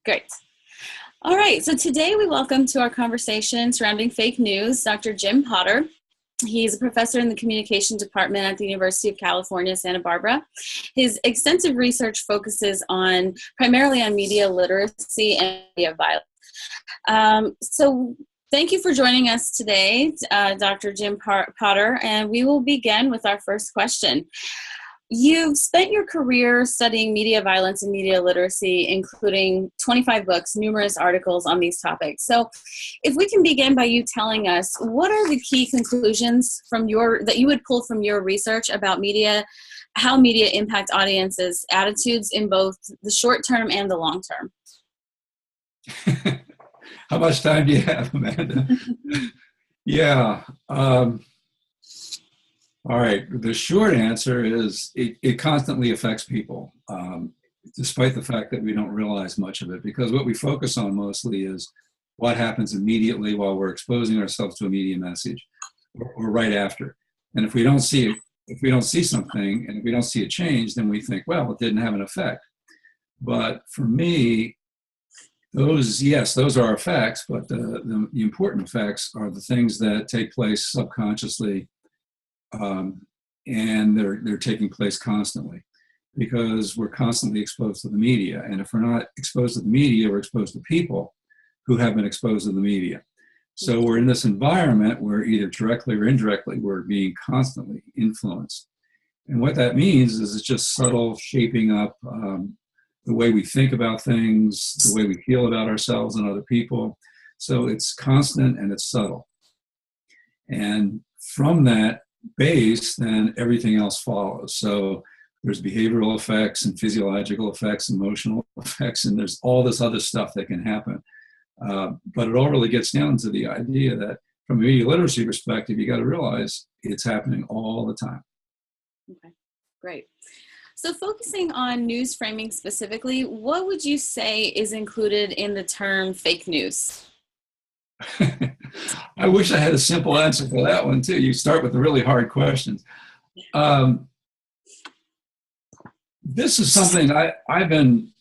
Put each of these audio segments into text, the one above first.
Great. All right, so today we welcome to our conversation surrounding fake news Dr. Jim Potter. He's a professor in the communication department at the University of California, Santa Barbara. His extensive research focuses primarily on media literacy and media violence. So thank you for joining us today, Dr. Jim Potter, and we will begin with our first question. You've spent your career studying media violence and media literacy, including 25 books, numerous articles on these topics. So if we can begin by you telling us, what are the key conclusions that you would pull from your research about media, how media impact audiences' attitudes in both the short term and the long term? How much time do you have, Amanda? Yeah. All right. The short answer is it constantly affects people, despite the fact that we don't realize much of it, because what we focus on mostly is what happens immediately while we're exposing ourselves to a media message, or right after. And if we don't see something, and if we don't see a change, then we think, well, it didn't have an effect. But for me, those are effects, but the important effects are the things that take place subconsciously. And they're taking place constantly, because we're constantly exposed to the media. And if we're not exposed to the media, we're exposed to people who have been exposed to the media. So we're in this environment where either directly or indirectly, we're being constantly influenced. And what that means is it's just subtle shaping up the way we think about things, the way we feel about ourselves and other people. So it's constant and it's subtle. And from that base, then everything else follows. So there's behavioral effects and physiological effects, emotional effects, and there's all this other stuff that can happen. But it all really gets down to the idea that from a media literacy perspective, you got to realize it's happening all the time. Okay, great. So focusing on news framing specifically, what would you say is included in the term fake news? I wish I had a simple answer for that one too. You start with the really hard questions. This is something I've been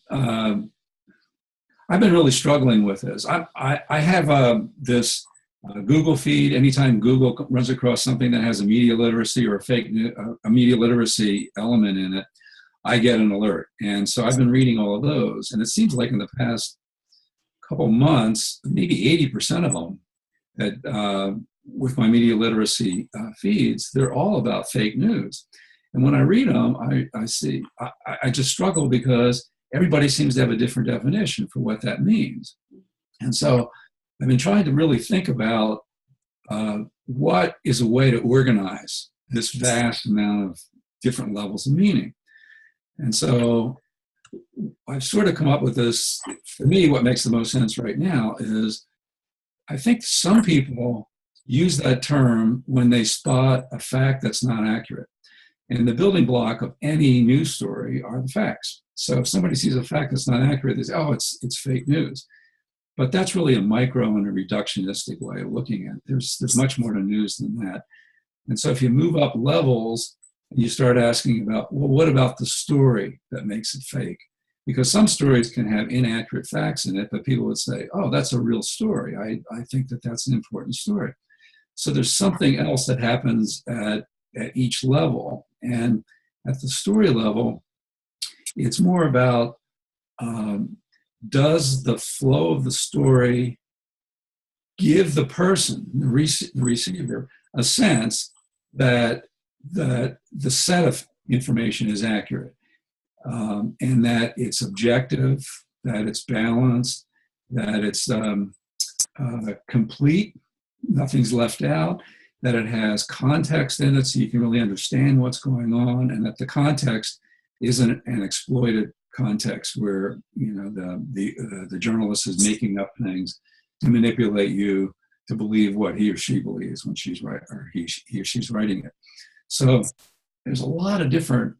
really struggling with. This I have this Google feed. Anytime Google runs across something that has a media literacy or a media literacy element in it, I get an alert. And so I've been reading all of those, and it seems like in the past couple months, maybe 80% of them, that with my media literacy feeds, they're all about fake news. And when I read them, I just struggle, because everybody seems to have a different definition for what that means. And so I've been trying to really think about what is a way to organize this vast amount of different levels of meaning. And so I've sort of come up with this. For me, what makes the most sense right now is, I think some people use that term when they spot a fact that's not accurate. And the building block of any news story are the facts. So if somebody sees a fact that's not accurate, they say, oh, it's fake news. But that's really a micro and a reductionistic way of looking at it. There's much more to news than that. And so if you move up levels and you start asking about, well, what about the story that makes it fake? Because some stories can have inaccurate facts in it, but people would say, oh, that's a real story. I think that that's an important story. So there's something else that happens at each level. And at the story level, it's more about, does the flow of the story give the person, the receiver, a sense that the set of information is accurate? And that it's objective, that it's balanced, that it's complete, nothing's left out, that it has context in it so you can really understand what's going on, and that the context isn't an exploited context where the journalist is making up things to manipulate you to believe what he or she believes when she's right, or he or she's writing it. So there's a lot of different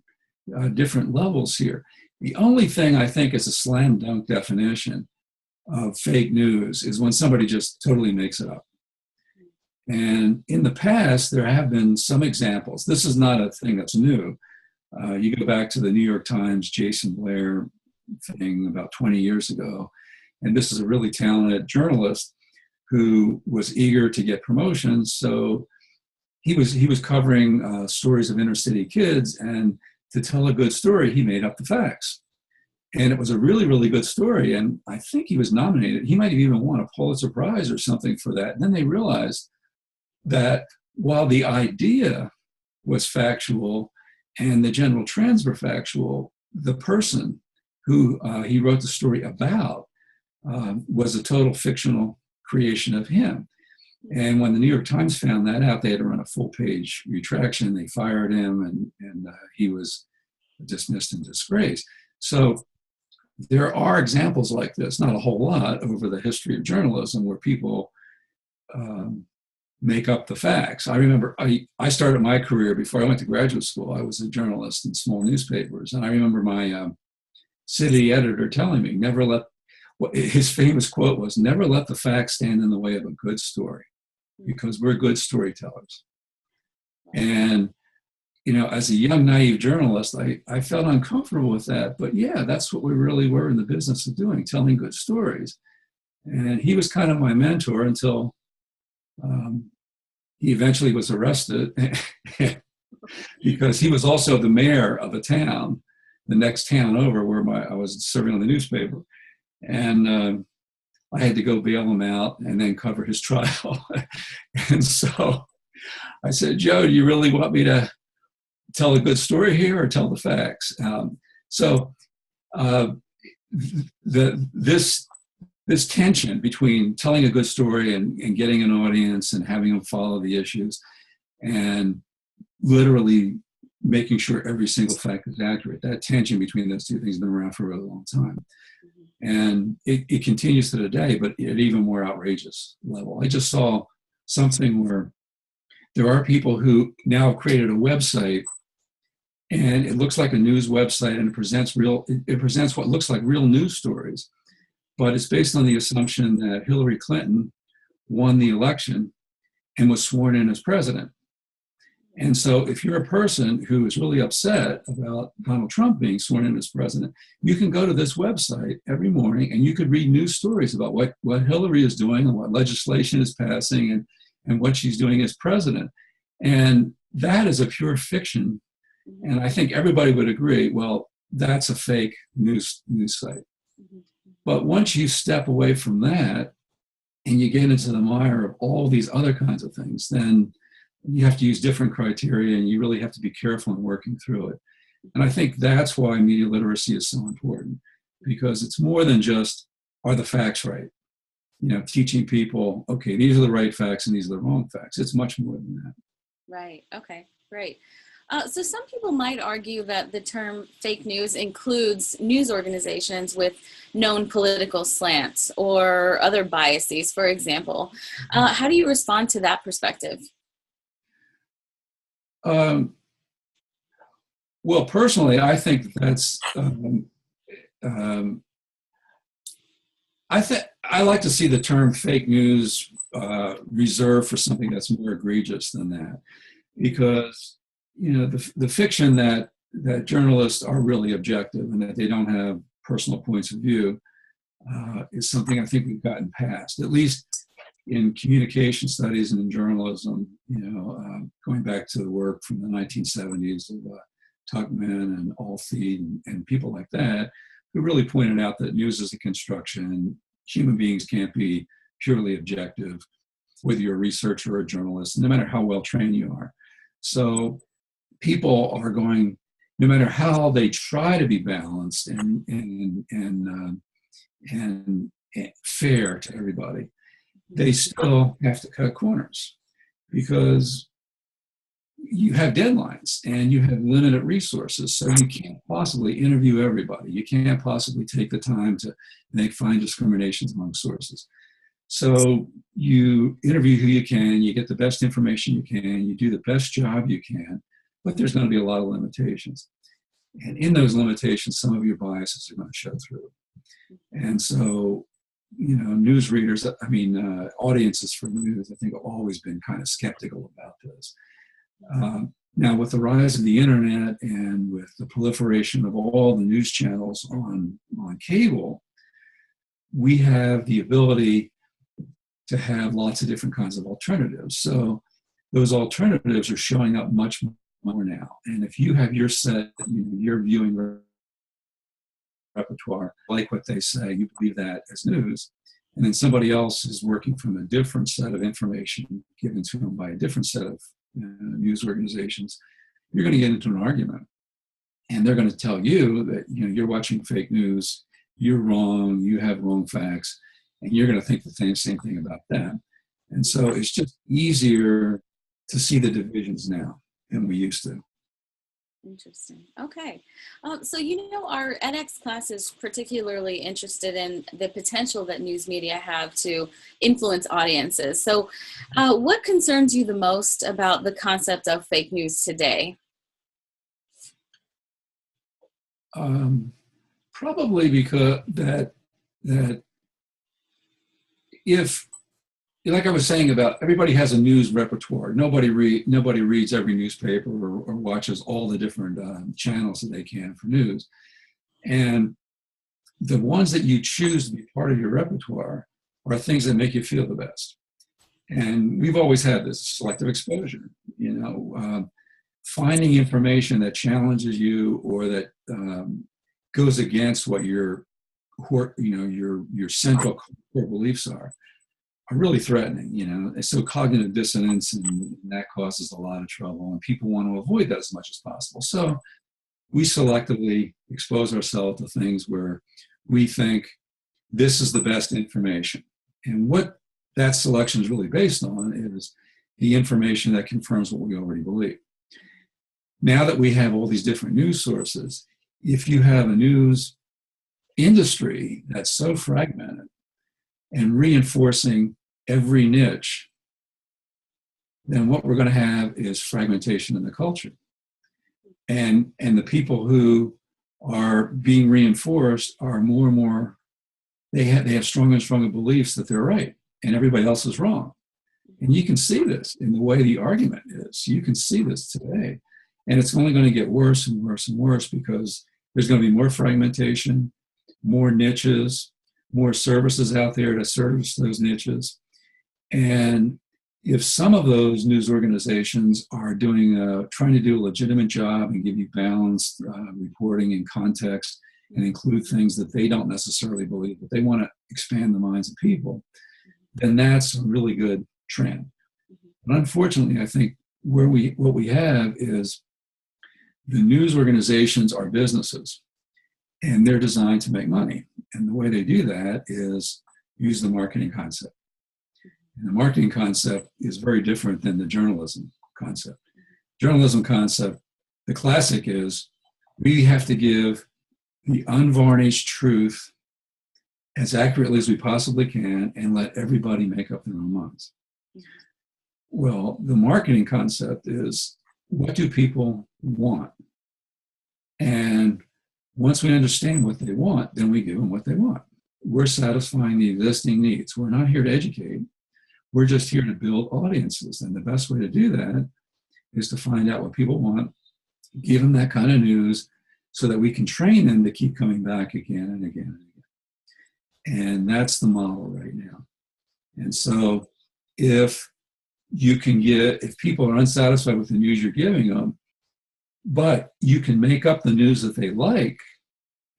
levels here. The only thing I think is a slam dunk definition of fake news is when somebody just totally makes it up. And in the past, there have been some examples. This is not a thing that's new. You go back to the New York Times Jason Blair thing about 20 years ago, And this is a really talented journalist who was eager to get promotions. So he was covering stories of inner city kids, and to tell a good story, he made up the facts. And it was a really, really good story. And I think he was nominated. He might have even won a Pulitzer Prize or something for that. And then they realized that while the idea was factual and the general trends were factual, the person who he wrote the story about was a total fictional creation of him. And when the New York Times found that out, they had to run a full-page retraction. They fired him, and he was dismissed and disgraced. So there are examples like this, not a whole lot, over the history of journalism where people make up the facts. I remember I started my career before I went to graduate school. I was a journalist in small newspapers. And I remember my city editor telling me, his famous quote was, never let the facts stand in the way of a good story, because we're good storytellers. And, as a young, naive journalist, I felt uncomfortable with that. But yeah, that's what we really were in the business of doing, telling good stories. And he was kind of my mentor until he eventually was arrested because he was also the mayor of a town, the next town over where I was serving on the newspaper. And I had to go bail him out and then cover his trial. And so I said, Joe, do you really want me to tell a good story here or tell the facts? This tension between telling a good story and getting an audience and having them follow the issues and literally making sure every single fact is accurate, that tension between those two things has been around for a really long time. And it continues to today, but at even more outrageous level. I just saw something where there are people who now have created a website, and it looks like a news website, and it presents what looks like real news stories, but it's based on the assumption that Hillary Clinton won the election and was sworn in as president. And so if you're a person who is really upset about Donald Trump being sworn in as president, you can go to this website every morning and you could read news stories about what Hillary is doing and what legislation is passing and what she's doing as president. And that is a pure fiction. And I think everybody would agree, well, that's a fake news site. But once you step away from that and you get into the mire of all these other kinds of things, then you have to use different criteria, and you really have to be careful in working through it. And I think that's why media literacy is so important, because it's more than just, are the facts right? Teaching people, okay, these are the right facts and these are the wrong facts. It's much more than that. Right. Okay, great. So some people might argue that the term fake news includes news organizations with known political slants or other biases, for example. How do you respond to that perspective? Well, personally, I think that's, I like to see the term fake news reserved for something that's more egregious than that, because the fiction that journalists are really objective and that they don't have personal points of view is something I think we've gotten past, at least in communication studies and in journalism, going back to the work from the 1970s of Tuckman and Althea and people like that, who really pointed out that news is a construction. Human beings can't be purely objective, whether you're a researcher or a journalist, no matter how well trained you are. So people are going, no matter how they try to be balanced and fair to everybody, they still have to cut corners, because you have deadlines and you have limited resources. So you can't possibly interview everybody. You can't possibly take the time to make fine discriminations among sources. So you interview who you can, you get the best information you can, you do the best job you can, but there's going to be a lot of limitations. And in those limitations, some of your biases are going to show through. And so, news readers, audiences for news, I think, have always been kind of skeptical about this. Now, with the rise of the internet and with the proliferation of all the news channels on cable, we have the ability to have lots of different kinds of alternatives. So those alternatives are showing up much more now. And if you have your set, your viewing repertoire, like what they say, you believe that as news, and then somebody else is working from a different set of information given to them by a different set of news organizations, you're going to get into an argument. And they're going to tell you that you're watching fake news, you're wrong, you have wrong facts, and you're going to think the same thing about them. And so it's just easier to see the divisions now than we used to. Interesting. Okay. So, our edX class is particularly interested in the potential that news media have to influence audiences. So, what concerns you the most about the concept of fake news today? Probably because that if, like I was saying about everybody has a news repertoire. Nobody reads every newspaper or watches all the different channels that they can for news. And the ones that you choose to be part of your repertoire are things that make you feel the best. And we've always had this selective exposure, finding information that challenges you or that goes against what your central core beliefs are really threatening, So cognitive dissonance, and that causes a lot of trouble, and people want to avoid that as much as possible. So we selectively expose ourselves to things where we think this is the best information. And what that selection is really based on is the information that confirms what we already believe. Now that we have all these different news sources, if you have a news industry that's so fragmented and reinforcing every niche, then what we're going to have is fragmentation in the culture. And the people who are being reinforced are more and more, they have stronger and stronger beliefs that they're right and everybody else is wrong. And you can see this in the way the argument is. You can see this today. And it's only going to get worse and worse and worse because there's going to be more fragmentation, more niches, more services out there to service those niches. And if some of those news organizations are trying to do a legitimate job and give you balanced reporting and context and include things that they don't necessarily believe, but they want to expand the minds of people, then that's a really good trend. But unfortunately, I think what we have is the news organizations are businesses, and they're designed to make money. And the way they do that is use the marketing concept. And the marketing concept is very different than the journalism concept. Journalism concept, the classic is we have to give the unvarnished truth as accurately as we possibly can and let everybody make up their own minds. Well, the marketing concept is what do people want? And once we understand what they want, then we give them what they want. We're satisfying the existing needs. We're not here to educate. We're just here to build audiences. And the best way to do that is to find out what people want, give them that kind of news so that we can train them to keep coming back again and again and again. And that's the model right now. And so if people are unsatisfied with the news you're giving them, but you can make up the news that they like,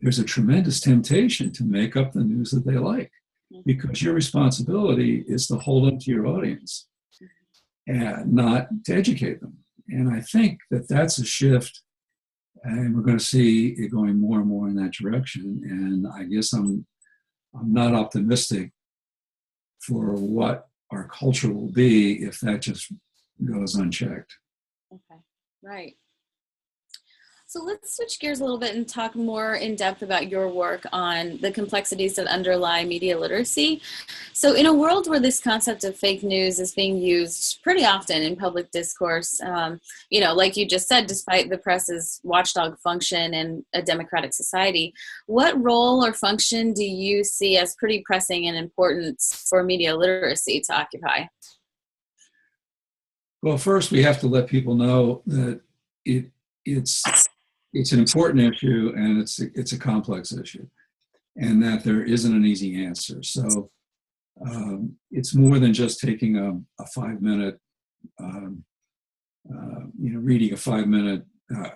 there's a tremendous temptation to make up the news that they like, because your responsibility is to hold them to your audience and not to educate them. And I think that that's a shift, and we're going to see it going more and more in that direction. And I guess I'm not optimistic for what our culture will be if that just goes unchecked. Okay, right. So let's switch gears a little bit and talk more in depth about your work on the complexities that underlie media literacy. So in a world where this concept of fake news is being used pretty often in public discourse, like you just said, despite the press's watchdog function in a democratic society, what role or function do you see as pretty pressing and important for media literacy to occupy? Well, first we have to let people know that it's an important issue and it's a complex issue. and that there isn't an easy answer. So it's more than just taking a 5-minute, reading a 5-minute,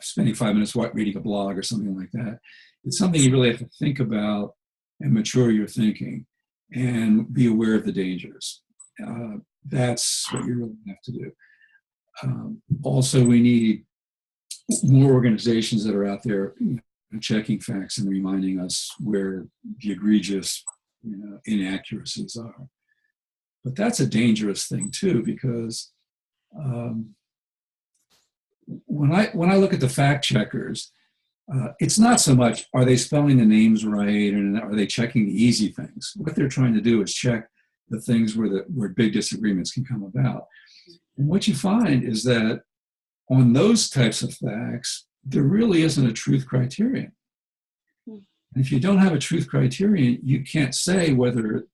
spending 5 minutes reading a blog or something like that. It's something you really have to think about and mature your thinking and be aware of the dangers. That's what you really have to do. Also, we need more organizations that are out there checking facts and reminding us where the egregious inaccuracies are. But that's a dangerous thing too, because when I look at the fact checkers, it's not so much are they spelling the names right and are they checking the easy things. What they're trying to do is check the things where big disagreements can come about. And what you find is that on those types of facts, there really isn't a truth criterion. And if you don't have a truth criterion, you can't say whether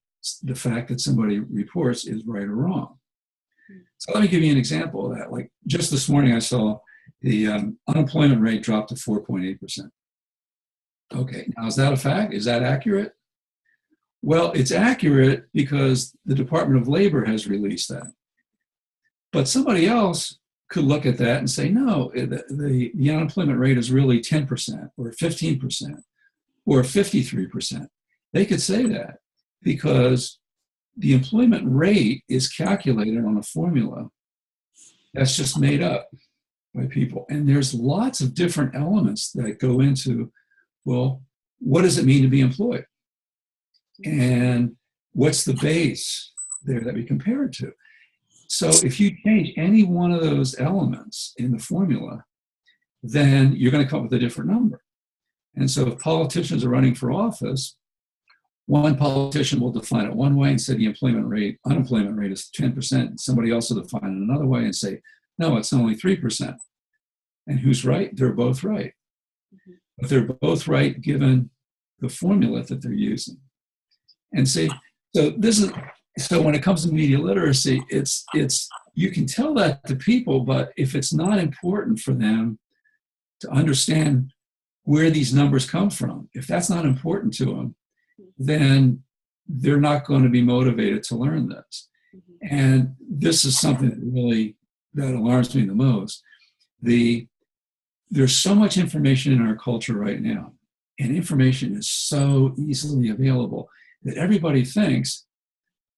the fact that somebody reports is right or wrong. So let me give you an example of that. Like just this morning, I saw the unemployment rate dropped to 4.8%. Okay, now is that a fact? Is that accurate? Well, it's accurate because the Department of Labor has released that. But somebody else could look at that and say, no, the unemployment rate is really 10% or 15% or 53%. They could say that because the employment rate is calculated on a formula that's just made up by people. And there's lots of different elements that go into, well, what does it mean to be employed? And what's the base there that we compare it to? So if you change any one of those elements in the formula, then you're going to come up with a different number. And so if politicians are running for office, one politician will define it one way and say the unemployment rate is 10%. Somebody else will define it another way and say, no, it's only 3%. And who's right? They're both right. But they're both right given the formula that they're using. And see, so when it comes to media literacy, it's you can tell that to people, but if it's not important for them to understand where these numbers come from, if that's not important to them, then they're not going to be motivated to learn this. And this is something that alarms me the most. There's so much information in our culture right now, and information is so easily available that everybody thinks,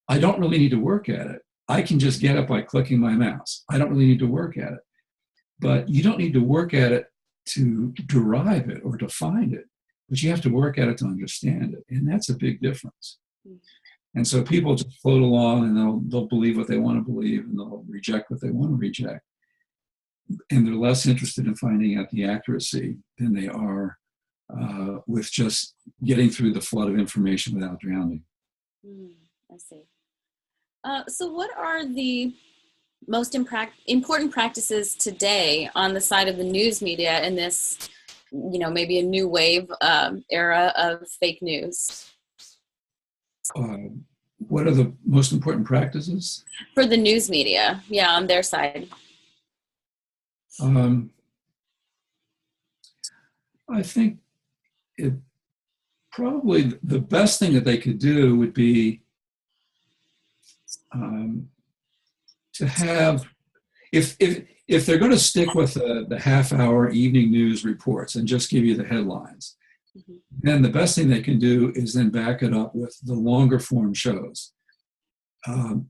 I don't really need to work at it. I can just get it by clicking my mouse. I don't really need to work at it. But you don't need to work at it to derive it or to find it, but you have to work at it to understand it. And that's a big difference. And so people just float along and they'll believe what they want to believe and they'll reject what they want to reject. And they're less interested in finding out the accuracy than they are with just getting through the flood of information without drowning. I see. So what are the most important practices today on the side of the news media in this, maybe a new wave era of fake news? What are the most important practices? For the news media, on their side. I think probably the best thing that they could do would be to have, if they're going to stick with the half-hour evening news reports and just give you the headlines, then the best thing they can do is then back it up with the longer form shows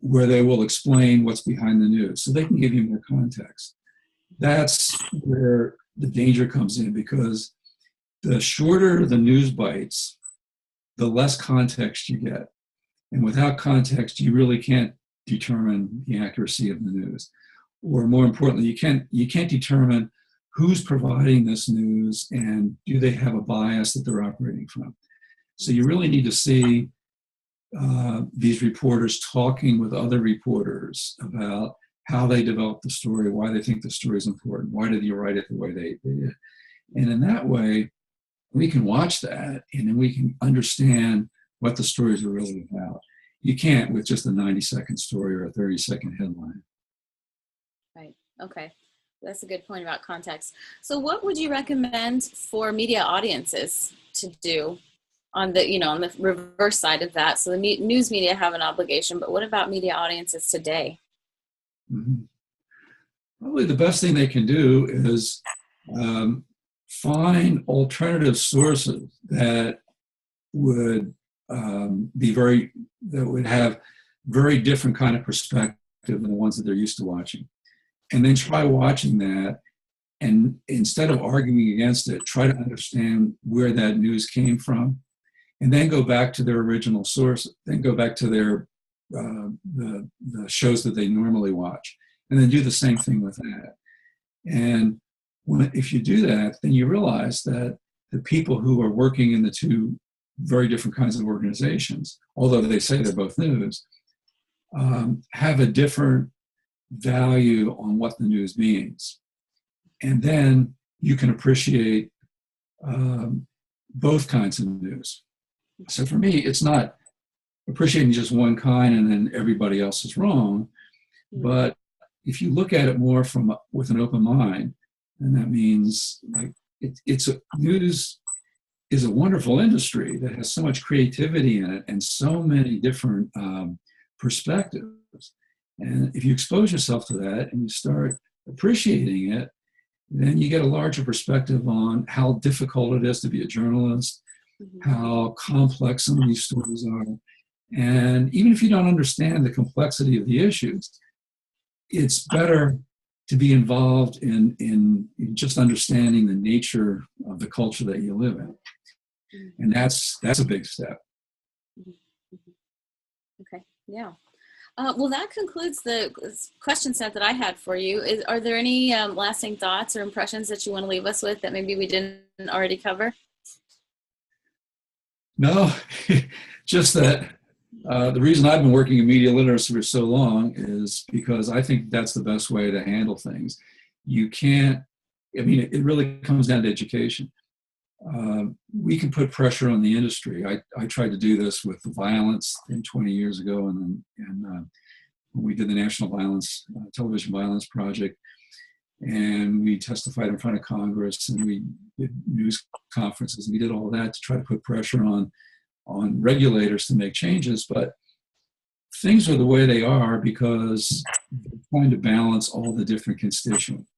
where they will explain what's behind the news so they can give you more context. That's where the danger comes in, because the shorter the news bites, the less context you get. And without context, you really can't determine the accuracy of the news. Or more importantly, you can't determine who's providing this news and do they have a bias that they're operating from. So you really need to see these reporters talking with other reporters about how they developed the story, why they think the story is important, why did you write it the way they did. And in that way, we can watch that and then we can understand what the stories are really about. You can't with just a 90-second story or a 30-second headline. Right. Okay. That's a good point about context. So what would you recommend for media audiences to do on the, on the reverse side of that. So the news media have an obligation, but what about media audiences today? Mhm. Probably the best thing they can do is find alternative sources that would that would have very different kind of perspective than the ones that they're used to watching. And then try watching that, and instead of arguing against it, try to understand where that news came from, and then go back to their original source, then go back to their the shows that they normally watch, and then do the same thing with that. And if you do that, then you realize that the people who are working in the two very different kinds of organizations, although they say they're both news, have a different value on what the news means. And then you can appreciate both kinds of news. So for me, it's not appreciating just one kind and then everybody else is wrong. But if you look at it more with an open mind, and that means like news is a wonderful industry that has so much creativity in it and so many different perspectives. And if you expose yourself to that and you start appreciating it, then you get a larger perspective on how difficult it is to be a journalist, how complex some of these stories are. And even if you don't understand the complexity of the issues, it's better to be involved in just understanding the nature of the culture that you live in. And that's a big step. Okay, yeah. Well, that concludes the question set that I had for you. Are there any lasting thoughts or impressions that you want to leave us with that maybe we didn't already cover? No, just that the reason I've been working in media literacy for so long is because I think that's the best way to handle things. You can't, I mean, it really comes down to education. We can put pressure on the industry. I tried to do this with the violence 20 years ago, and when we did the National Violence, Television Violence Project, and we testified in front of Congress, and we did news conferences, and we did all that to try to put pressure on regulators to make changes. But things are the way they are because they're trying to balance all the different constituents.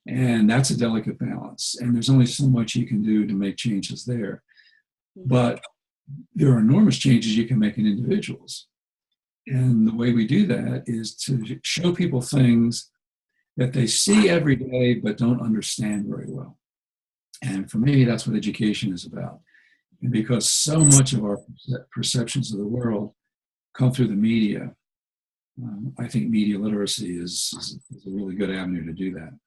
And that's a delicate balance. And there's only so much you can do to make changes there. But there are enormous changes you can make in individuals. And the way we do that is to show people things that they see every day but don't understand very well. And for me, that's what education is about. And because so much of our perceptions of the world come through the media, I think media literacy is a really good avenue to do that.